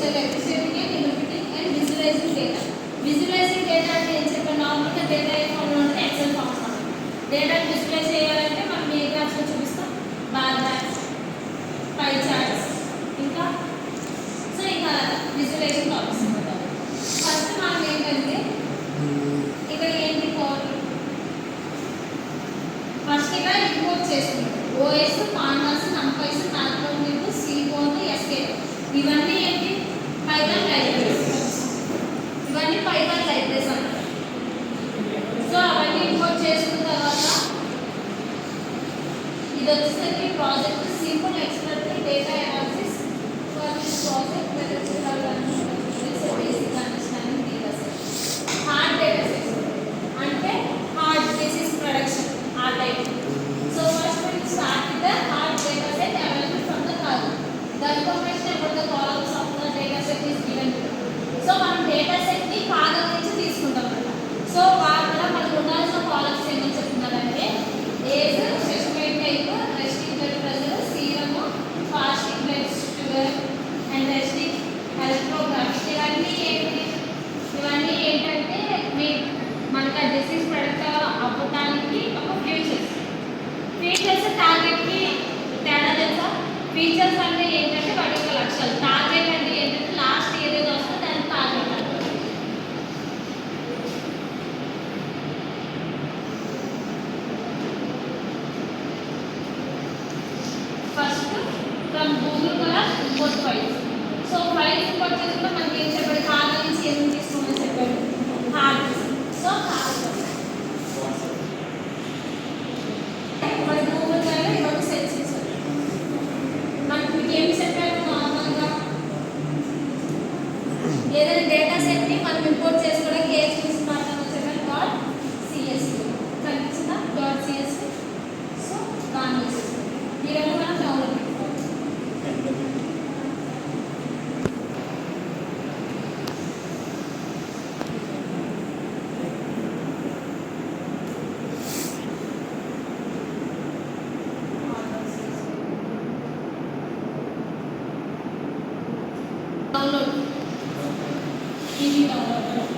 select receiving and interpreting and visualizing data. Visualizing data అంటే ఏం చెప్పాను, నార్మల్గా డేటా ఏ ఫామ్లో ఉంటుంది, ఎక్సెల్ ఫామ్లో ఉంటుంది. డేటా విజువలైజ్ చేయాలంటే మనం ఏ గ్రాఫ్స్లో చూపిస్తాం, బార్ గ్రాఫ్స్, పై చార్ట్స్, ఇంకా సో ఇంకా విజువలైజేషన్ టాపిక్స్ అనమాట. ఫస్ట్ మనం ఏంటంటే ఇక్కడ ఏంటి కోడ్, ఫస్ట్ ఇక్కడ ఇంపోర్ట్ చేసుకుంటాం. ఓఎస్, పాండాస్, నంపైస్, మ్యాట్ప్లాట్లిబ్, సీబోర్న్, ఎస్కేప్ ఇవన్నీ ఏంటి పైథాన్ లైబ్రరీస్. ఇవన్నీ పైథాన్ లైబ్రరీస్ అన్నమాట. సో అవన్నీ ఇంపోర్ట్ చేసుకున్న తర్వాత ఇది వచ్చేసరికి project simple express data analysis for this project methods basic understanding data set. Hard data set అంటే హార్డ్ బేసిస్ ప్రొడక్షన్ ఆ type. So first we start with the hard data set available from the column. The information about the columns of the data set is given to us. So మనం data set ని కాలం నుంచి తీసుకుంటాం అన్నమాట. So వాటిలో మనకు ఉండాల్సిన columns ఏమని చెప్తున్నారంటే ఏజ్, సెస్మేట్ type, resting blood pressure, serum, fasting blood sugar and resting electrograph. ఇవన్నీ ఏంటంటే మనకు ఆ డిసీజ్ ప్రొడక్ట్ అవ్వడానికి ఒక ఫీచర్స్ టార్గెట్కి తేడా తెలుసా. ఫీచర్స్ అంటే ఏంటంటే వాటి యొక్క లక్ష్యాలు, టార్గెట్ అంటే ఏంటంటే లాస్ట్ ఏదైతే వస్తుందో దాన్ని టార్గెట్ అంటారు. ఫస్ట్ ఫ్రమ్ గూగుల్ కూడా import files. So files import చేసుకుంటే మనకి ఏం చెప్పాడు, కాలం నుంచి ఏం తీసుకోమని చెప్పాడు, హార్డ్. సో హార్డ్ మన గూగుల్ డ్రైవ్లో ఇవన్నీ సెట్ చేశారు. మనకి మీకు ఏమి చెప్పారు, నార్మల్గా ఏదైనా డేటా సెట్ని మనం ఇంపోర్ట్ చేసుకోవడానికి ఏ స్కిల్స్ మాట్లాడమని చెప్పారు, డాట్ సిఎస్వి కనిపిస్తుందా, డాట్ సిఎస్వి. సో దాన్ని వచ్చేసి ఇవన్నీ మనం డౌన్లోడ్ పెట్టుకోవాలి. డౌన్లోడ్ ఇది డౌన్లోడ్